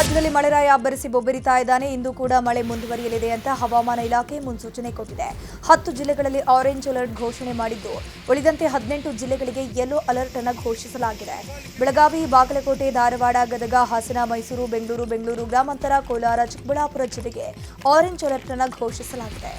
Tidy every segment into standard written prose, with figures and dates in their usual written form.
ರಾಜ್ಯದಲ್ಲಿ ಮಳೆರಾಯ ಅಬ್ಬರಿಸಿ ಬೊಬ್ಬರಿತಾ ಇದ್ದಾನೆ. ಇಂದು ಕೂಡ ಮಳೆ ಮುಂದುವರಿಯಲಿದೆ ಅಂತ ಹವಾಮಾನ ಇಲಾಖೆ ಮುನ್ಸೂಚನೆ ಕೊಟ್ಟಿದೆ. 10 ಜಿಲ್ಲೆಗಳಲ್ಲಿ ಆರೆಂಜ್ ಅಲರ್ಟ್ ಘೋಷಣೆ ಮಾಡಿದ್ದು, ಉಳಿದಂತೆ 18 ಜಿಲ್ಲೆಗಳಿಗೆ ಯೆಲ್ಲೋ ಅಲರ್ಟ್ ಅನ್ನು ಘೋಷಿಸಲಾಗಿದೆ. ಬೆಳಗಾವಿ, ಬಾಗಲಕೋಟೆ, ಧಾರವಾಡ, ಗದಗ, ಹಾಸನ, ಮೈಸೂರು, ಬೆಂಗಳೂರು ಗ್ರಾಮಾಂತರ, ಕೋಲಾರ, ಚಿಕ್ಕಬಳ್ಳಾಪುರ ಜಿಲ್ಲೆಗೆ ಆರೆಂಜ್ ಅಲರ್ಟ್ ಅನ್ನು ಘೋಷಿಸಲಾಗಿದೆ.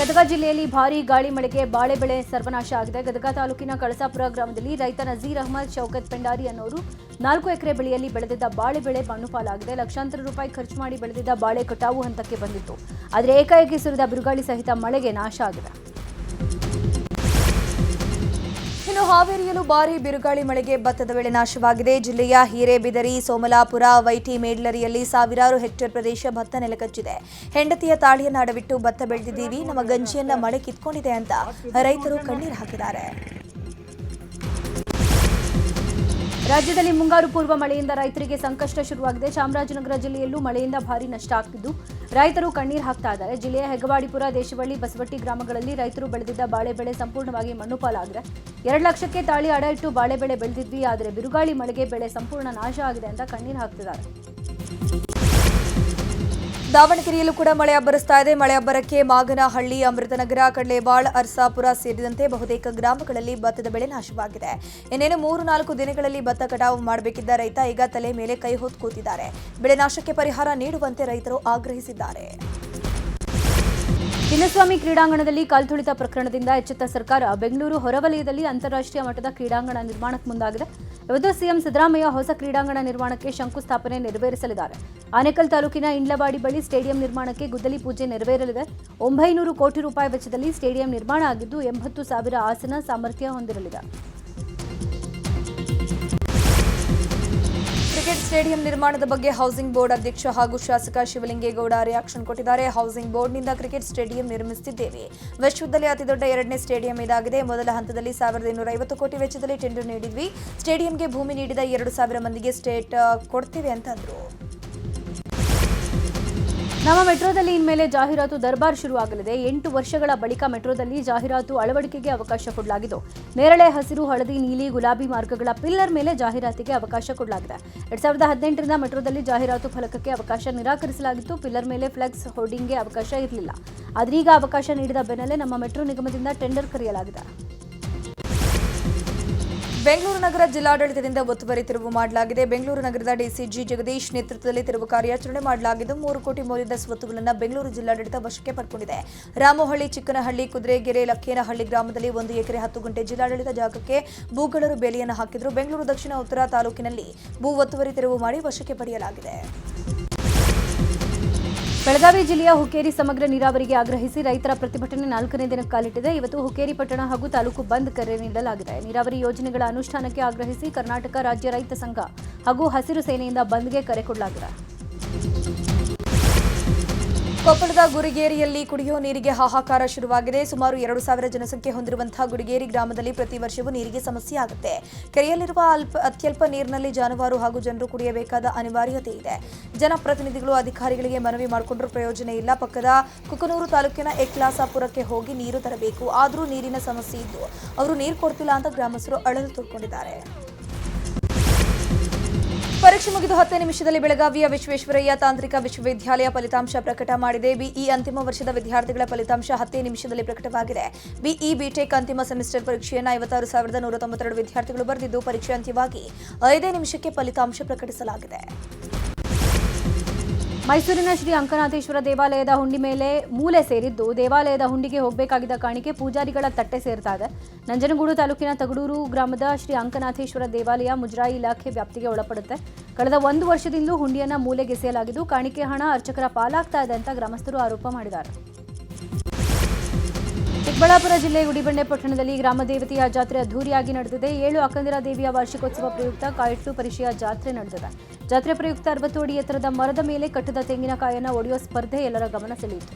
ಗದಗ ಜಿಲ್ಲೆಯಲ್ಲಿ ಭಾರೀ ಗಾಳಿ ಮಳೆಗೆ ಬಾಳೆ ಬೆಳೆ ಸರ್ವನಾಶ ಆಗಿದೆ. ಗದಗ ತಾಲೂಕಿನ ಕಳಸಾಪುರ ಗ್ರಾಮದಲ್ಲಿ ರೈತ ನಜೀರ್ ಅಹಮದ್ ಶೌಕತ್ ಪೆಂಡಾರಿ ಅನ್ನೋರು 4 ಎಕರೆ ಬೆಳೆಯಲ್ಲಿ ಬೆಳೆದಿದ್ದ ಬಾಳೆ ಬೆಳೆ ಮಣ್ಣು ಪಾಲಾಗಿದೆ. ಲಕ್ಷಾಂತರ ರೂಪಾಯಿ ಖರ್ಚು ಮಾಡಿ ಬೆಳೆದಿದ್ದ ಬಾಳೆ ಕಟಾವು ಹಂತಕ್ಕೆ ಬಂದಿತ್ತು. ಆದರೆ ಏಕಾಏಕಿ ಸುರಿದ ಬಿರುಗಾಳಿ ಸಹಿತ ಮಳೆಗೆ ನಾಶ ಆಗಿದೆ. ಇನ್ನು ಹಾವೇರಿಯಲ್ಲೂ ಭಾರೀ ಬಿರುಗಾಳಿ ಮಳೆಗೆ ಭತ್ತದ ಬೆಳೆ ನಾಶವಾಗಿದೆ. ಜಿಲ್ಲೆಯ ಹಿರೇಬಿದರಿ, ಸೋಮಲಾಪುರ, ವೈಟಿ, ಮೇಡ್ಲರಿಯಲ್ಲಿ ಸಾವಿರಾರು ಹೆಕ್ಟೇರ್ ಪ್ರದೇಶ ಭತ್ತ ನೆಲಕಚ್ಚಿದೆ. ಹೆಂಡತಿಯ ತಾಳಿಯನ್ನ ಅಡವಿಟ್ಟು ಭತ್ತ ಬೆಳೆದಿದ್ದೀವಿ, ನಮ್ಮ ಗಂಜಿಯನ್ನ ಮಳೆ ಕಿತ್ಕೊಂಡಿದೆ ಅಂತ ರೈತರು ಕಣ್ಣೀರು ಹಾಕಿದ್ದಾರೆ. ರಾಜ್ಯದಲ್ಲಿ ಮುಂಗಾರು ಪೂರ್ವ ಮಳೆಯಿಂದ ರೈತರಿಗೆ ಸಂಕಷ್ಟ ಶುರುವಾಗಿದೆ. ಚಾಮರಾಜನಗರ ಜಿಲ್ಲೆಯಲ್ಲೂ ಮಳೆಯಿಂದ ಭಾರೀ ನಷ್ಟ ಆಗ್ತಿದ್ದು ರೈತರು ಕಣ್ಣೀರು ಹಾಕ್ತಾ ಇದ್ದಾರೆ. ಜಿಲ್ಲೆಯ ಹೆಗ್ಗವಾಡಿಪುರ, ದೇಶವಳ್ಳಿ, ಬಸವಟ್ಟಿ ಗ್ರಾಮಗಳಲ್ಲಿ ರೈತರು ಬೆಳೆದಿದ್ದ ಬಾಳೆ ಬೆಳೆ ಸಂಪೂರ್ಣವಾಗಿ ಮಣ್ಣು ಪಾಲಾಗಿದೆ. 2 ಲಕ್ಷಕ್ಕೆ ತಾಳಿ ಅಡ ಇಟ್ಟು ಬಾಳೆ ಬೆಳೆ ಬೆಳೆದಿದ್ವಿ, ಆದರೆ ಬಿರುಗಾಳಿ ಮಳೆಗೆ ಬೆಳೆ ಸಂಪೂರ್ಣ ನಾಶ ಆಗಿದೆ ಅಂತ ಕಣ್ಣೀರು ಹಾಕ್ತಿದ್ದಾರೆ. ದಾವಣಗೆರೆಯಲ್ಲೂ ಕೂಡ ಮಳೆ ಅಬ್ಬರಿಸ್ತಾ ಇದೆ. ಮಳೆ ಅಬ್ಬರಕ್ಕೆ ಮಾಗನಹಳ್ಳಿ, ಅಮೃತನಗರ, ಕಡ್ಲೇಬಾಳ್, ಅರ್ಸಾಪುರ ಸೇರಿದಂತೆ ಬಹುತೇಕ ಗ್ರಾಮಗಳಲ್ಲಿ ಭತ್ತದ ಬೆಳೆ ನಾಶವಾಗಿದೆ. ಇನ್ನೇನು 3-4 ದಿನಗಳಲ್ಲಿ ಭತ್ತ ಕಟಾವು ಮಾಡಬೇಕಿದ್ದ ರೈತ ಈಗ ತಲೆ ಮೇಲೆ ಕೈ ಹೊತ್ತು ಕೂತಿದ್ದಾರೆ. ಬೆಳೆ ನಾಶಕ್ಕೆ ಪರಿಹಾರ ನೀಡುವಂತೆ ರೈತರು ಆಗ್ರಹಿಸಿದ್ದಾರೆ. ಚಿನ್ನಸ್ವಾಮಿ ಕ್ರೀಡಾಂಗಣದಲ್ಲಿ ಕಾಲ್ತುಳಿತ ಪ್ರಕರಣದಿಂದ ಎಚ್ಚೆತ್ತ ಸರ್ಕಾರ ಬೆಂಗಳೂರು ಹೊರವಲಯದಲ್ಲಿ ಅಂತಾರಾಷ್ಟ್ರೀಯ ಮಟ್ಟದ ಕ್ರೀಡಾಂಗಣ ನಿರ್ಮಾಣಕ್ಕೆ ಮುಂದಾಗಿದೆ. ಇವತ್ತು ಸಿಎಂ ಸಿದ್ದರಾಮಯ್ಯ ಹೊಸ ಕ್ರೀಡಾಂಗಣ ನಿರ್ಮಾಣಕ್ಕೆ ಶಂಕುಸ್ಥಾಪನೆ ನೆರವೇರಿಸಲಿದ್ದಾರೆ. ಆನೇಕಲ್ ತಾಲೂಕಿನ ಇಂಡ್ಲವಾಡಿ ಬಳಿ ಸ್ಟೇಡಿಯಂ ನಿರ್ಮಾಣಕ್ಕೆ ಗುದ್ದಲಿ ಪೂಜೆ ನೆರವೇರಲಿದೆ. 900 ಕೋಟಿ ರೂಪಾಯಿ ವೆಚ್ಚದಲ್ಲಿ ಸ್ಟೇಡಿಯಂ ನಿರ್ಮಾಣ ಆಗಿದ್ದು 80,000 ಆಸನ ಸಾಮರ್ಥ್ಯ ಹೊಂದಿರಲಿದೆ. ಕ್ರಿಕೆಟ್ ಸ್ಟೇಡಿಯಂ ನಿರ್ಮಾಣದ ಬಗ್ಗೆ ಹೌಸಿಂಗ್ ಬೋರ್ಡ್ ಅಧ್ಯಕ್ಷ ಹಾಗೂ ಶಾಸಕ ಶಿವಲಿಂಗೇಗೌಡ ರಿಯಾಕ್ಷನ್ ಕೊಟ್ಟಿದ್ದಾರೆ. ಹೌಸಿಂಗ್ ಬೋರ್ಡ್ನಿಂದ ಕ್ರಿಕೆಟ್ ಸ್ಟೇಡಿಯಂ ನಿರ್ಮಿಸುತ್ತಿದ್ದೇವೆ. ವಿಶ್ವದಲ್ಲಿ ಅತಿದೊಡ್ಡ 2ನೇ ಸ್ಟೇಡಿಯಂ ಇದಾಗಿದೆ. ಮೊದಲ ಹಂತದಲ್ಲಿ 1250 ಕೋಟಿ ವೆಚ್ಚದಲ್ಲಿ ಟೆಂಡರ್ ನೀಡಿದ್ವಿ. ಸ್ಟೇಡಿಯಂಗೆ ಭೂಮಿ ನೀಡಿದ 2,000 ಮಂದಿಗೆ ಸ್ಟೇಟ್ ಕೊಡ್ತೇವೆ ಅಂತ ಅಂದ್ರು. ನಮ್ಮ ಮೆಟ್ರೋದಲ್ಲಿ ಇನ್ಮೇಲೆ ಜಾಹೀರಾತು ದರ್ಬಾರ್ ಶುರುವಾಗಲಿದೆ. 8 ವರ್ಷಗಳ ಬಳಿಕ ಮೆಟ್ರೋದಲ್ಲಿ ಜಾಹೀರಾತು ಅಳವಡಿಕೆಗೆ ಅವಕಾಶ ಕೊಡಲಾಗಿದ್ದು, ನೇರಳೆ, ಹಸಿರು, ಹಳದಿ, ನೀಲಿ, ಗುಲಾಬಿ ಮಾರ್ಗಗಳ ಪಿಲ್ಲರ್ ಮೇಲೆ ಜಾಹೀರಾತಿಗೆ ಅವಕಾಶ ಕೊಡಲಾಗಿದೆ. 2018ರಿಂದ ಮೆಟ್ರೋದಲ್ಲಿ ಜಾಹೀರಾತು ಫಲಕಕ್ಕೆ ಅವಕಾಶ ನಿರಾಕರಿಸಲಾಗಿತ್ತು. ಪಿಲ್ಲರ್ ಮೇಲೆ ಫ್ಲೆಕ್ಸ್ ಹೋರ್ಡಿಂಗ್ಗೆ ಅವಕಾಶ ಇರಲಿಲ್ಲ. ಆದರೆ ಈಗ ಅವಕಾಶ ನೀಡಿದ ಬೆನ್ನಲ್ಲೇ ನಮ್ಮ ಮೆಟ್ರೋ ನಿಗಮದಿಂದ ಟೆಂಡರ್ ಕರೆಯಲಾಗಿದೆ. ಬೆಂಗಳೂರು ನಗರ ಜಿಲ್ಲಾಡಳಿತದಿಂದ ಒತ್ತುವರಿ ತೆರವು ಮಾಡಲಾಗಿದೆ. ಬೆಂಗಳೂರು ನಗರದ ಡಿಸಿಜಿ ಜಗದೀಶ್ ನೇತೃತ್ವದಲ್ಲಿ ತೆರವು ಕಾರ್ಯಾಚರಣೆ ಮಾಡಲಾಗಿದ್ದು 3 ಕೋಟಿ ಮೌಲ್ಯದ ಸ್ವತ್ತುಗಳನ್ನು ಬೆಂಗಳೂರು ಜಿಲ್ಲಾಡಳಿತ ವಶಕ್ಕೆ ಪಡೆದುಕೊಂಡಿದೆ. ರಾಮೋಹಳ್ಳಿ, ಚಿಕ್ಕನಹಳ್ಳಿ, ಕುದುರೆಗೆರೆ, ಲಕ್ಕೇನಹಳ್ಳಿ ಗ್ರಾಮದಲ್ಲಿ 1 ಎಕರೆ 10 ಗುಂಟೆ ಜಿಲ್ಲಾಡಳಿತ ಜಾಗಕ್ಕೆ ಭೂಗಳರು ಬೇಲಿಯನ್ನು ಹಾಕಿದ್ರು. ಬೆಂಗಳೂರು ದಕ್ಷಿಣ ಉತ್ತರ ತಾಲೂಕಿನಲ್ಲಿ ಭೂ ಒತ್ತುವರಿ ತೆರವು ಮಾಡಿ ವಶಕ್ಕೆ ಪಡೆಯಲಾಗಿದೆ. ಬೆಳಗಾವಿ ಜಿಲ್ಲೆಯ ಹುಕ್ಕೇರಿ ಸಮಗ್ರ ನೀರಾವರಿಗೆ ಆಗ್ರಹಿಸಿ ರೈತರ ಪ್ರತಿಭಟನೆ 4ನೇ ದಿನಕ್ಕೆ ಕಾಲಿಟ್ಟಿದೆ. ಇವತ್ತು ಹುಕ್ಕೇರಿ ಪಟ್ಟಣ ಹಾಗೂ ತಾಲೂಕು ಬಂದ್ ಕರೆ ನೀಡಲಾಗಿದೆ. ನೀರಾವರಿ ಯೋಜನೆಗಳ ಅನುಷ್ಠಾನಕ್ಕೆ ಆಗ್ರಹಿಸಿ ಕರ್ನಾಟಕ ರಾಜ್ಯ ರೈತ ಸಂಘ ಹಾಗೂ ಹಸಿರು ಸೇನೆಯಿಂದ ಬಂದ್ಗೆ ಕರೆ ಕೊಡಲಾಗಿದೆ. ಕೊಪ್ಪಳದ ಗುಡಿಗೇರಿಯಲ್ಲಿ ಕುಡಿಯುವ ನೀರಿಗೆ ಹಾಹಾಕಾರ ಶುರುವಾಗಿದೆ. ಸುಮಾರು 2,000 ಜನಸಂಖ್ಯೆ ಹೊಂದಿರುವಂತಹ ಗುಡಿಗೇರಿ ಗ್ರಾಮದಲ್ಲಿ ಪ್ರತಿ ವರ್ಷವೂ ನೀರಿಗೆ ಸಮಸ್ಯೆ ಆಗುತ್ತೆ. ಕೆರೆಯಲ್ಲಿರುವ ಅತ್ಯಲ್ಪ ನೀರಿನಲ್ಲಿ ಜಾನುವಾರು ಹಾಗೂ ಜನರು ಕುಡಿಯಬೇಕಾದ ಅನಿವಾರ್ಯತೆ ಇದೆ. ಜನಪ್ರತಿನಿಧಿಗಳು ಅಧಿಕಾರಿಗಳಿಗೆ ಮನವಿ ಮಾಡಿಕೊಂಡ್ರೂ ಪ್ರಯೋಜನ ಇಲ್ಲ. ಪಕ್ಕದ ಕುಕನೂರು ತಾಲೂಕಿನ ಎಕ್ಲಾಸಾಪುರಕ್ಕೆ ಹೋಗಿ ನೀರು ತರಬೇಕು. ಆದರೂ ನೀರಿನ ಸಮಸ್ಯೆ ಇದ್ದು ಅವರು ನೀರು ಕೊಡ್ತಿಲ್ಲ ಅಂತ ಗ್ರಾಮಸ್ಥರು ಅಳಲು ತೋಡ್ಕೊಂಡಿದ್ದಾರೆ. ಪರೀಕ್ಷೆ ಮುಗಿದು 10 ನಿಮಿಷದಲ್ಲಿ ಬೆಳಗಾವಿಯ ವಿಶ್ವೇಶ್ವರಯ್ಯ ತಾಂತ್ರಿಕ ವಿಶ್ವವಿದ್ಯಾಲಯ ಫಲಿತಾಂಶ ಪ್ರಕಟ ಮಾಡಿದೆ. ಬಿಇ ಅಂತಿಮ ವರ್ಷದ ವಿದ್ಯಾರ್ಥಿಗಳ ಫಲಿತಾಂಶ 10 ನಿಮಿಷದಲ್ಲಿ ಪ್ರಕಟವಾಗಿದೆ. ಬಿಇ ಬಿಟೆಕ್ ಅಂತಿಮ ಸೆಮಿಸ್ಟರ್ ಪರೀಕ್ಷೆಯನ್ನು 56,192 ವಿದ್ಯಾರ್ಥಿಗಳು ಬರೆದಿದ್ದು, ಪರೀಕ್ಷೆ ಅಂತ್ಯವಾಗಿ 5 ನಿಮಿಷಕ್ಕೆ ಫಲಿತಾಂಶ ಪ್ರಕಟಿಸಲಾಗಿದೆ. ಮೈಸೂರಿನ ಶ್ರೀ ಅಂಕನಾಥೇಶ್ವರ ದೇವಾಲಯದ ಹುಂಡಿ ಮೇಲೆ ಮೂಲೆ ಸೇರಿದ್ದು, ದೇವಾಲಯದ ಹುಂಡಿಗೆ ಹೋಗಬೇಕಾಗಿದ್ದ ಕಾಣಿಕೆ ಪೂಜಾರಿಗಳ ತಟ್ಟೆ ಸೇರ್ತಾ ಇದೆ. ನಂಜನಗೂಡು ತಾಲೂಕಿನ ತಗಡೂರು ಗ್ರಾಮದ ಶ್ರೀ ಅಂಕನಾಥೇಶ್ವರ ದೇವಾಲಯ ಮುಜರಾಯಿ ಇಲಾಖೆ ವ್ಯಾಪ್ತಿಗೆ ಒಳಪಡುತ್ತೆ. ಕಳೆದ 1 ವರ್ಷದಿಂದ ಹುಂಡಿಯನ್ನು ಮೂಲೆಗೆಸೆಯಲಾಗಿದ್ದು, ಕಾಣಿಕೆ ಹಣ ಅರ್ಚಕರ ಪಾಲಾಗ್ತಾ ಇದೆ ಅಂತ ಗ್ರಾಮಸ್ಥರು ಆರೋಪ ಮಾಡಿದ್ದಾರೆ. ಚಿಕ್ಕಬಳ್ಳಾಪುರ ಜಿಲ್ಲೆ ಗುಡಿಬಂಡೆ ಪಟ್ಟಣದಲ್ಲಿ ಗ್ರಾಮ ದೇವತೆಯ ಜಾತ್ರೆ ಅದ್ದೂರಿಯಾಗಿ ನಡೆದಿದೆ. 7 ಅಕ್ಕಂದಿರ ದೇವಿಯ ವಾರ್ಷಿಕೋತ್ಸವ ಪ್ರಯುಕ್ತ ಕಾಯಿಟ್ಲು ಪರಿಷೆಯ ಜಾತ್ರೆ ನಡೆದಿದೆ. ಜಾತ್ರೆ ಪ್ರಯುಕ್ತ 60 ಅಡಿ ಎತ್ತರದ ಮರದ ಮೇಲೆ ಕಟ್ಟದ ತೆಂಗಿನಕಾಯನ್ನು ಒಡೆಯುವ ಸ್ಪರ್ಧೆ ಎಲ್ಲರ ಗಮನ ಸೆಳೆಯಿತು.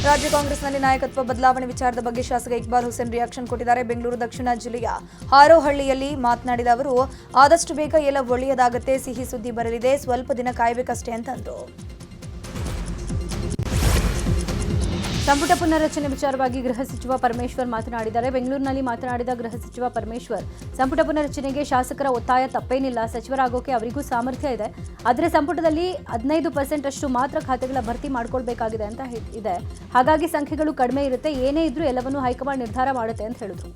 ರಾಜ್ಯ ಕಾಂಗ್ರೆಸ್ನಲ್ಲಿ ನಾಯಕತ್ವ ಬದಲಾವಣೆ ವಿಚಾರದ ಬಗ್ಗೆ ಶಾಸಕ ಇಕ್ಬಾಲ್ ಹುಸೇನ್ ರಿಯಾಕ್ಷನ್ ಕೊಟ್ಟಿದ್ದಾರೆ. ಬೆಂಗಳೂರು ದಕ್ಷಿಣ ಜಿಲ್ಲೆಯ ಹಾರೋಹಳ್ಳಿಯಲ್ಲಿ ಮಾತನಾಡಿದ ಅವರು, ಆದಷ್ಟು ಬೇಗ ಎಲ್ಲ ಒಳ್ಳೆಯದಾಗತ್ತೆ, ಸಿಹಿ ಸುದ್ದಿ ಬರಲಿದೆ, ಸ್ವಲ್ಪ ದಿನ ಕಾಯಬೇಕಷ್ಟೇ ಅಂತಂದ್ರು. ಸಂಪುಟ ಪುನರ್ರಚನೆ ವಿಚಾರವಾಗಿ ಗೃಹ ಸಚಿವ ಪರಮೇಶ್ವರ್ ಮಾತನಾಡಿದ್ದಾರೆ. ಬೆಂಗಳೂರಿನಲ್ಲಿ ಮಾತನಾಡಿದ ಗೃಹ ಸಚಿವ ಪರಮೇಶ್ವರ್, ಸಂಪುಟ ಪುನರ್ರಚನೆಗೆ ಶಾಸಕರ ಒತ್ತಾಯ ತಪ್ಪೇನಿಲ್ಲ, ಸಚಿವರಾಗೋಕೆ ಅವರಿಗೂ ಸಾಮರ್ಥ್ಯ ಇದೆ. ಆದರೆ ಸಂಪುಟದಲ್ಲಿ 15% ಅಷ್ಟು ಮಾತ್ರ ಖಾತೆಗಳ ಭರ್ತಿ ಮಾಡ್ಕೊಳ್ಬೇಕಾಗಿದೆ ಅಂತ ಇದೆ. ಹಾಗಾಗಿ ಸಂಖ್ಯೆಗಳು ಕಡಿಮೆ ಇರುತ್ತೆ, ಏನೇ ಇದ್ರೂ ಎಲ್ಲವನ್ನೂ ಹೈಕಮಾಂಡ್ ನಿರ್ಧಾರ ಮಾಡುತ್ತೆ ಅಂತ ಹೇಳಿದ್ರು.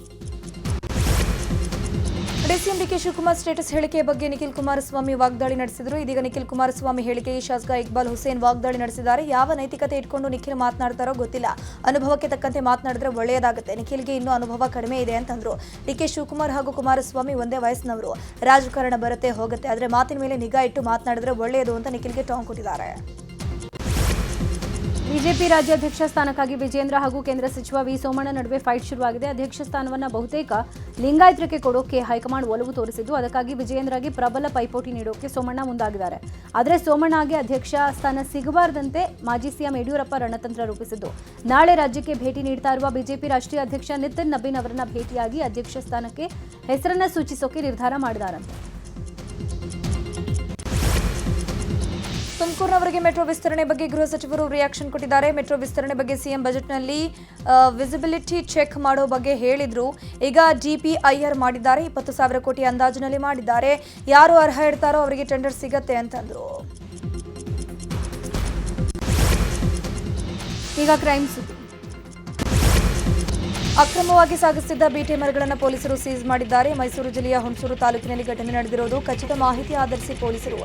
ಡಿಸಿಎಂ ಡಿಕೆ ಶಿವಕುಮಾರ್ ಸ್ಟೇಟಸ್ ಹೇಳಿಕೆಯ ಬಗ್ಗೆ ನಿಖಿಲ್ ಕುಮಾರಸ್ವಾಮಿ ವಾಗ್ದಾಳಿ ನಡೆಸಿದರು. ಇದೀಗ ನಿಖಿಲ್ ಕುಮಾರಸ್ವಾಮಿ ಹೇಳಿಕೆಗೆ ಶಾಸಕ ಇಕ್ಬಾಲ್ ಹುಸೇನ್ ವಾಗ್ದಾಳಿ ನಡೆಸಿದ್ದಾರೆ. ಯಾವ ನೈತಿಕತೆ ಇಟ್ಕೊಂಡು ನಿಖಿಲ್ ಮಾತನಾಡ್ತಾರೋ ಗೊತ್ತಿಲ್ಲ, ಅನುಭವಕ್ಕೆ ತಕ್ಕಂತೆ ಮಾತನಾಡಿದ್ರೆ ಒಳ್ಳೆಯದಾಗುತ್ತೆ. ನಿಖಿಲ್ಗೆ ಇನ್ನೂ ಅನುಭವ ಕಡಿಮೆ ಇದೆ ಅಂತಂದ್ರು. ಡಿಕೆ ಶಿವಕುಮಾರ್ ಹಾಗೂ ಕುಮಾರಸ್ವಾಮಿ ಒಂದೇ ವಯಸ್ಸಿನವರು, ರಾಜಕಾರಣ ಬರುತ್ತೆ ಹೋಗುತ್ತೆ, ಆದರೆ ಮಾತಿನ ಮೇಲೆ ನಿಗಾ ಇಟ್ಟು ಮಾತನಾಡಿದ್ರೆ ಒಳ್ಳೆಯದು ಅಂತ ನಿಖಿಲ್ಗೆ ಟಾಂಗ್ ಕೊಟ್ಟಿದ್ದಾರೆ. ಬಿಜೆಪಿ ರಾಜ್ಯಾಧ್ಯಕ್ಷ ಸ್ಥಾನಕ್ಕಾಗಿ ವಿಜೇಂದ್ರ ಹಾಗೂ ಕೇಂದ್ರ ಸಚಿವ ವಿ ಸೋಮಣ್ಣ ನಡುವೆ ಫೈಟ್ ಶುರುವಾಗಿದೆ. ಅಧ್ಯಕ್ಷ ಸ್ಥಾನವನ್ನು ಬಹುತೇಕ ಲಿಂಗಾಯತರಿಗೆ ಕೊಡೋಕೆ ಹೈಕಮಾಂಡ್ ಒಲವು ತೋರಿಸಿದ್ದು, ಅದಕ್ಕಾಗಿ ವಿಜೇಂದ್ರಗೆ ಪ್ರಬಲ ಪೈಪೋಟಿ ನೀಡೋಕೆ ಸೋಮಣ್ಣ ಮುಂದಾಗಿದ್ದಾರೆ. ಆದರೆ ಸೋಮಣ್ಣಗೆ ಅಧ್ಯಕ್ಷ ಸ್ಥಾನ ಸಿಗಬಾರದಂತೆ ಮಾಜಿ ಸಿಎಂ ಯಡಿಯೂರಪ್ಪ ರಣತಂತ್ರ ರೂಪಿಸಿದ್ದು, ನಾಳೆ ರಾಜ್ಯಕ್ಕೆ ಭೇಟಿ ನೀಡ್ತಾ ಇರುವ ಬಿಜೆಪಿ ರಾಷ್ಟ್ರೀಯ ಅಧ್ಯಕ್ಷ ನಿತಿನ್ ನಬೀನ್ ಅವರನ್ನ ಭೇಟಿಯಾಗಿ ಅಧ್ಯಕ್ಷ ಸ್ಥಾನಕ್ಕೆ ಹೆಸರನ್ನ ಸೂಚಿಸೋಕೆ ನಿರ್ಧಾರ ಮಾಡಿದ್ದಾರಂತೆ. ತುಮಕೂರಿನವರಿಗೆ ಮೆಟ್ರೋ ವಿಸ್ತರಣೆ ಬಗ್ಗೆ ಗೃಹ ಸಚಿವರು ರಿಯಾಕ್ಷನ್ ಕೊಟ್ಟಿದ್ದಾರೆ. ಮೆಟ್ರೋ ವಿಸ್ತರಣೆ ಬಗ್ಗೆ ಸಿಎಂ ಬಜೆಟ್ನಲ್ಲಿ ವಿಸಿಬಿಲಿಟಿ ಚೆಕ್ ಮಾಡೋ ಬಗ್ಗೆ ಹೇಳಿದ್ರು. ಈಗ DPIR ಮಾಡಿದ್ದಾರೆ, 20,000 ಕೋಟಿ ಅಂದಾಜಿನಲ್ಲಿ ಮಾಡಿದ್ದಾರೆ. ಯಾರು ಅರ್ಹ ಇರ್ತಾರೋ ಅವರಿಗೆ ಟೆಂಡರ್ ಸಿಗತ್ತೆ ಅಂತಂದ್ರು. ಈಗ ಕ್ರೈಮ್ ಸುದ್ದಿ. ಅಕ್ರಮವಾಗಿ ಸಾಗಿಸುತ್ತಿದ್ದ ಬೀಟೆ ಮರಗಳನ್ನು ಪೊಲೀಸರು ಸೀಸ್ ಮಾಡಿದ್ದಾರೆ. ಮೈಸೂರು ಜಿಲ್ಲೆಯ ಹುಣಸೂರು ತಾಲೂಕಿನಲ್ಲಿ ಘಟನೆ ನಡೆದಿರುವುದು ಖಚಿತ ಮಾಹಿತಿ ಆಧರಿಸಿ ಪೊಲೀಸರು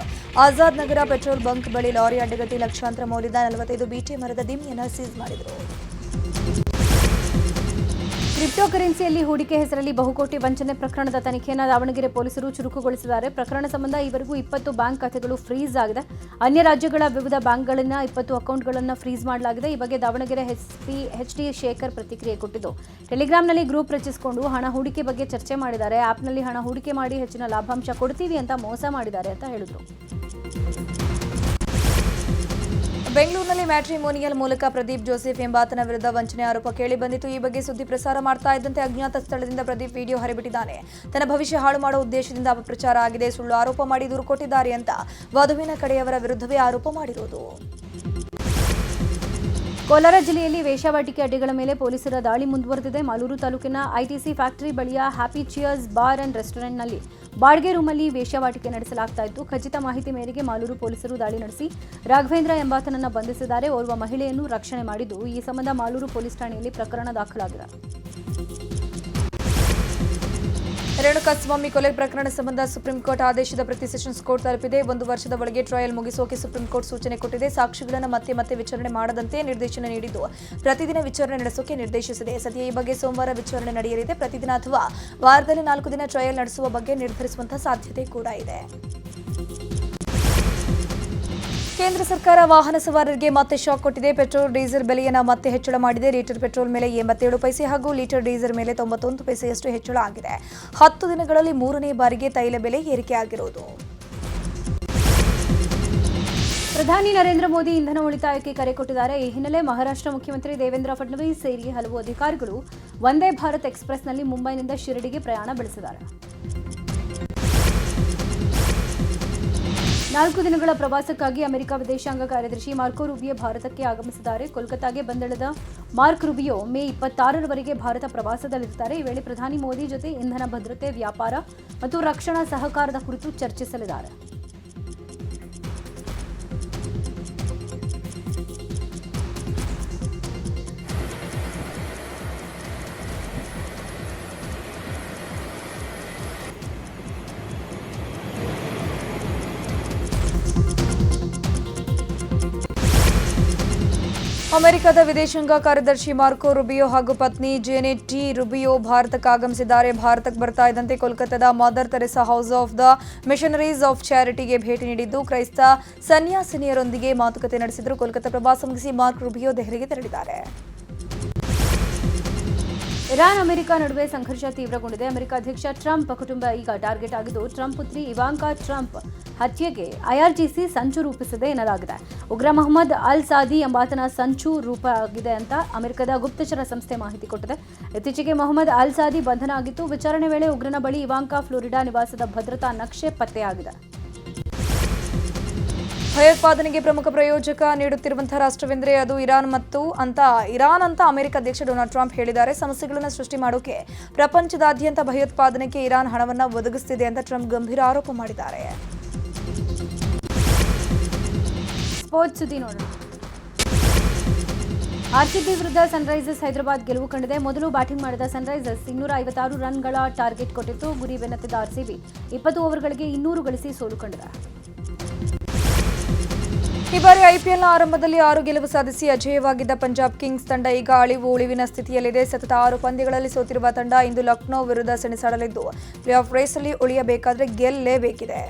ಆಜಾದ್ ನಗರ ಪೆಟ್ರೋಲ್ ಬಂಕ್ ಬಳಿ ಲಾರಿ ಅಡ್ಡಗಟ್ಟಿ ಲಕ್ಷಾಂತರ ಮೌಲ್ಯದ 45 ಬೀಟೆ ಮರದ ದಿಮ್ಮಿಯನ್ನು ಸೀಸ್ ಮಾಡಿದರು. ಕ್ರಿಪ್ಟೋ ಕರೆನ್ಸಿಯಲ್ಲಿ ಹೂಡಿಕೆ ಹೆಸರಲ್ಲಿ ಬಹುಕೋಟಿ ವಂಚನೆ ಪ್ರಕರಣದ ತನಿಖೆಯನ್ನು ದಾವಣಗೆರೆ ಪೊಲೀಸರು ಚುರುಕುಗೊಳಿಸಿದ್ದಾರೆ. ಪ್ರಕರಣ ಸಂಬಂಧ ಈವರೆಗೂ 20 ಬ್ಯಾಂಕ್ ಖಾತೆಗಳು ಫ್ರೀಸ್ ಆಗಿದೆ. ಅನ್ಯ ರಾಜ್ಯಗಳ ವಿವಿಧ ಬ್ಯಾಂಕ್ಗಳಿಂದ 20 ಅಕೌಂಟ್ಗಳನ್ನು ಫ್ರೀಸ್ ಮಾಡಲಾಗಿದೆ. ಈ ಬಗ್ಗೆ ದಾವಣಗೆರೆ ಎಸ್ಪಿ HD ಶೇಖರ್ ಪ್ರತಿಕ್ರಿಯೆ ಕೊಟ್ಟಿದ್ದು, ಟೆಲಿಗ್ರಾಂನಲ್ಲಿ ಗ್ರೂಪ್ ರಚಿಸಿಕೊಂಡು ಹಣ ಹೂಡಿಕೆ ಬಗ್ಗೆ ಚರ್ಚೆ ಮಾಡಿದ್ದಾರೆ. ಆಪ್ನಲ್ಲಿ ಹಣ ಹೂಡಿಕೆ ಮಾಡಿ ಹೆಚ್ಚಿನ ಲಾಭಾಂಶ ಕೊಡ್ತೀವಿ ಅಂತ ಮೋಸ ಮಾಡಿದ್ದಾರೆ ಅಂತ ಹೇಳಿದರು. ಬೆಂಗಳೂರಿನಲ್ಲಿ ಮ್ಯಾಟ್ರಿಮೋನಿಯಲ್ ಮೂಲಕ ಪ್ರದೀಪ್ ಜೋಸೆಫ್ ಎಂಬಾತನ ವಿರುದ್ಧ ವಂಚನೆ ಆರೋಪ ಕೇಳಿಬಂದಿತ್ತು. ಈ ಬಗ್ಗೆ ಸುದ್ದಿ ಪ್ರಸಾರ ಮಾಡ್ತಾ ಇದ್ದಂತೆ ಅಜ್ಞಾತ ಸ್ಥಳದಿಂದ ಪ್ರದೀಪ್ ವಿಡಿಯೋ ಹರಿಬಿಟ್ಟಿದ್ದಾನೆ. ತನ್ನ ಭವಿಷ್ಯ ಹಾಳು ಮಾಡುವ ಉದ್ದೇಶದಿಂದ ಅಪಪ್ರಚಾರ ಆಗಿದೆ, ಸುಳ್ಳು ಆರೋಪ ಮಾಡಿ ದೂರು ಕೊಟ್ಟಿದ್ದಾರೆ ಅಂತ ವಧುವಿನ ಕಡೆಯವರ ವಿರುದ್ಧವೇ ಆರೋಪ ಮಾಡಿರುವುದು. ಕೋಲಾರ ಜಿಲ್ಲೆಯಲ್ಲಿ ವೇಶ್ಯಾವಾಟಿಕೆ ಅಡ್ಡೆಗಳ ಮೇಲೆ ಪೊಲೀಸರ ದಾಳಿ ಮುಂದುವರೆದಿದೆ. ಮಾಲೂರು ತಾಲೂಕಿನ ITC ಫ್ಯಾಕ್ಟರಿ ಬಳಿಯ ಹ್ಯಾಪಿ ಚಿಯರ್ಸ್ ಬಾರ್ ಅಂಡ್ ರೆಸ್ಟೋರೆಂಟ್ನಲ್ಲಿ ಬಾಡಿಗೆ ರೂಮಲ್ಲಿ ವೇಶ್ಯಾವಾಟಿಕೆ ನಡೆಸಲಾಗ್ತಾ ಇತ್ತು. ಖಚಿತ ಮಾಹಿತಿ ಮೇರೆಗೆ ಮಾಲೂರು ಪೊಲೀಸರು ದಾಳಿ ನಡೆಸಿ ರಾಘವೇಂದ್ರ ಎಂಬಾತನನ್ನು ಬಂಧಿಸಿದ್ದಾರೆ. ಓರ್ವ ಮಹಿಳೆಯನ್ನು ರಕ್ಷಣೆ ಮಾಡಿದ್ದು, ಈ ಸಂಬಂಧ ಮಾಲೂರು ಪೊಲೀಸ್ ಠಾಣೆಯಲ್ಲಿ ಪ್ರಕರಣ ದಾಖಲಾಗಿದೆ. ರೇಣುಕಾಸ್ವಾಮಿ ಕೊಲೆ ಪ್ರಕರಣ ಸಂಬಂಧ ಸುಪ್ರೀಂ ಕೋರ್ಟ್ ಆದೇಶದ ಪ್ರತಿ ಸೆಷನ್ಸ್ ಕೋರ್ಟ್ ತಲುಪಿದೆ. 1 ವರ್ಷದ ಒಳಗೆ ಟ್ರಯಲ್ ಮುಗಿಸೋಕೆ ಸುಪ್ರೀಂ ಕೋರ್ಟ್ ಸೂಚನೆ ಕೊಟ್ಟಿದೆ. ಸಾಕ್ಷಿಗಳನ್ನು ಮತ್ತೆ ವಿಚಾರಣೆ ಮಾಡದಂತೆ ನಿರ್ದೇಶನ ನೀಡಿದ್ದು, ಪ್ರತಿದಿನ ವಿಚಾರಣೆ ನಡೆಸೋಕೆ ನಿರ್ದೇಶಿಸಿದೆ. ಸದ್ಯ ಈ ಬಗ್ಗೆ ಸೋಮವಾರ ವಿಚಾರಣೆ ನಡೆಯಲಿದೆ. ಪ್ರತಿದಿನ ಅಥವಾ ವಾರದಲ್ಲಿ 4 ದಿನ ಟ್ರಯಲ್ ನಡೆಸುವ ಬಗ್ಗೆ ನಿರ್ಧರಿಸುವಂತಹ ಸಾಧ್ಯತೆ ಕೂಡ ಇದೆ. ಕೇಂದ್ರ ಸರ್ಕಾರ ವಾಹನ ಸವಾರರಿಗೆ ಮತ್ತೆ ಶಾಕ್ ಕೊಟ್ಟಿದೆ. ಪೆಟ್ರೋಲ್ ಡೀಸೆಲ್ ಬೆಲೆಯನ್ನು ಮತ್ತೆ ಹೆಚ್ಚಳ ಮಾಡಿದೆ. ಲೀಟರ್ ಪೆಟ್ರೋಲ್ ಮೇಲೆ 87 ಪೈಸೆ ಹಾಗೂ ಲೀಟರ್ ಡೀಸೆಲ್ ಮೇಲೆ 91 ಪೈಸೆಯಷ್ಟು ಹೆಚ್ಚಳ ಆಗಿದೆ. 10 ದಿನಗಳಲ್ಲಿ 3ನೇ ಬಾರಿಗೆ ತೈಲ ಬೆಲೆ ಏರಿಕೆಯಾಗಿರುವುದು. ಪ್ರಧಾನಿ ನರೇಂದ್ರ ಮೋದಿ ಇಂಧನ ಉಳಿತಾಯಕ್ಕೆ ಕರೆ ಕೊಟ್ಟಿದ್ದಾರೆ. ಈ ಹಿನ್ನೆಲೆ ಮಹಾರಾಷ್ಟ್ರ ಮುಖ್ಯಮಂತ್ರಿ ದೇವೇಂದ್ರ ಫಡ್ನವೀಸ್ ಸೇರಿ ಹಲವು ಅಧಿಕಾರಿಗಳು ವಂದೇ ಭಾರತ್ ಎಕ್ಸ್‌ಪ್ರೆಸ್‌ನಲ್ಲಿ ಮುಂಬೈನಿಂದ ಶಿರಡಿಗೆ ಪ್ರಯಾಣ ಬೆಳೆಸಿದ್ದಾರೆ. 4 ದಿನಗಳ ಪ್ರವಾಸಕ್ಕಾಗಿ ಅಮೆರಿಕ ವಿದೇಶಾಂಗ ಕಾರ್ಯದರ್ಶಿ ಮಾರ್ಕೊ ರೂಬಿಯೋ ಭಾರತಕ್ಕೆ ಆಗಮಿಸಿದ್ದಾರೆ. ಕೋಲ್ಕತಾಗೆ ಬಂದಿಳಿದ ಮಾರ್ಕ್ ರೂಬಿಯೋ ಮೇ 26ರವರೆಗೆ ಭಾರತ ಪ್ರವಾಸದಲ್ಲಿರುತ್ತಾರೆ. ಈ ವೇಳೆ ಪ್ರಧಾನಿ ಮೋದಿ ಜೊತೆ ಇಂಧನ ಭದ್ರತೆ, ವ್ಯಾಪಾರ ಮತ್ತು ರಕ್ಷಣಾ ಸಹಕಾರದ ಕುರಿತು ಚರ್ಚಿಸಲಿದ್ದಾರೆ. ಅಮೆರಿಕದ ವಿದೇಶಾಂಗ ಕಾರ್ಯದರ್ಶಿ ಮಾರ್ಕೊ ರೂಬಿಯೋ ಹಾಗೂ ಪತ್ನಿ ಜೇನೆಟ್ ಟಿ ರೂಬಿಯೋ ಭಾರತಕ್ಕೆ ಆಗಮಿಸಿದ್ದಾರೆ. ಭಾರತಕ್ಕೆ ಬರ್ತಾ ಇದ್ದಂತೆ ಕೋಲ್ಕತ್ತಾದ mother Teresa house of the missionaries of ಚಾರಿಟಿಗೆ ಭೇಟಿ ನೀಡಿದ್ದು, ಕ್ರೈಸ್ತ ಸನ್ಯಾಸಿನಿಯರೊಂದಿಗೆ ಮಾತುಕತೆ ನಡೆಸಿದರು. ಕೋಲ್ಕತ್ತಾ ಪ್ರವಾಸ ಮುಗಿಸಿ ಮಾರ್ಕ್ ರೂಬಿಯೋ ದೆಹಲಿಗೆ ತೆರಳಿದ್ದಾರೆ. ಇರಾನ್ ಅಮೆರಿಕ ನಡುವೆ ಸಂಘರ್ಷ ತೀವ್ರಗೊಂಡಿದೆ. ಅಮೆರಿಕ ಅಧ್ಯಕ್ಷ ಟ್ರಂಪ್ ಕುಟುಂಬ ಈಗ ಟಾರ್ಗೆಟ್ ಆಗಿದ್ದು, ಟ್ರಂಪ್ ಪುತ್ರಿ ಇವಾಂಕಾ ಟ್ರಂಪ್ ಹತ್ಯೆಗೆ IRGC ಸಂಚು ರೂಪಿಸಿದೆ ಎನ್ನಲಾಗಿದೆ. ಉಗ್ರ ಮೊಹಮ್ಮದ್ ಅಲ್ ಸಾದಿ ಎಂಬಾತನ ಸಂಚು ರೂಪಾಗಿದೆ ಅಂತ ಅಮೆರಿಕದ ಗುಪ್ತಚರ ಸಂಸ್ಥೆ ಮಾಹಿತಿ ಕೊಟ್ಟಿದೆ. ಇತ್ತೀಚೆಗೆ ಮೊಹಮ್ಮದ್ ಅಲ್ ಸಾದಿ ಬಂಧನ ಆಗಿತ್ತು. ವಿಚಾರಣೆ ವೇಳೆ ಉಗ್ರನ ಬಳಿ ಇವಾಂಕಾ ಫ್ಲೋರಿಡಾ ನಿವಾಸದ ಭದ್ರತಾ ನಕ್ಷೆ ಪತ್ತೆಯಾಗಿದೆ. ಭಯೋತ್ಪಾದನೆಗೆ ಪ್ರಮುಖ ಪ್ರಯೋಜಕ ನೀಡುತ್ತಿರುವಂತಹ ರಾಷ್ಟ್ರವೆಂದರೆ ಅದು ಇರಾನ್ ಅಂತ ಅಮೆರಿಕ ಅಧ್ಯಕ್ಷ ಡೊನಾಲ್ಡ್ ಟ್ರಂಪ್ ಹೇಳಿದ್ದಾರೆ. ಸಮಸ್ಯೆಗಳನ್ನು ಸೃಷ್ಟಿ ಮಾಡೋಕೆ ಪ್ರಪಂಚದಾದ್ಯಂತ ಭಯೋತ್ಪಾದನೆಗೆ ಇರಾನ್ ಹಣವನ್ನು ಒದಗಿಸುತ್ತಿದೆ ಅಂತ ಟ್ರಂಪ್ ಗಂಭೀರ ಆರೋಪ ಮಾಡಿದ್ದಾರೆ. ಸ್ಪೋರ್ಟ್ಸ್ ಸುದ್ದಿ ನೋಡೋಣ. ಆರ್ಸಿಬಿ ವಿರುದ್ಧ ಸನ್ರೈಸರ್ಸ್ ಹೈದರಾಬಾದ್ ಗೆಲುವು ಕಂಡಿದೆ. ಮೊದಲು ಬ್ಯಾಟಿಂಗ್ ಮಾಡಿದ ಸನ್ರೈಸರ್ಸ್ 256 ರನ್ಗಳ ಟಾರ್ಗೆಟ್ ಕೊಟ್ಟಿತ್ತು. ಗುರಿ ಬೆನ್ನತ್ತಿದ ಆರ್ಸಿಬಿ 20 ಓವರ್ಗಳಿಗೆ 200 ಗಳಿಸಿ ಸೋಲು ಕಂಡಿದೆ. ಈ ಬಾರಿ ಐಪಿಎಲ್ನ ಆರಂಭದಲ್ಲಿ 6 ಗೆಲುವು ಸಾಧಿಸಿ ಅಜೇಯವಾಗಿದ್ದ ಪಂಜಾಬ್ ಕಿಂಗ್ಸ್ ತಂಡ ಈಗ ಉಳಿವಿನ ಸ್ಥಿತಿಯಲ್ಲಿದೆ. ಸತತ 6 ಪಂದ್ಯಗಳಲ್ಲಿ ಸೋತಿರುವ ತಂಡ ಇಂದು ಲಕ್ನೋ ವಿರುದ್ಧ ಸೆಣಸಾಡಲಿದ್ದು ಪ್ಲೇ ಆಫ್ ರೇಸ್ನಲ್ಲಿ ಉಳಿಯಬೇಕಾದರೆ ಗೆಲ್ಲೇಬೇಕಿದೆ.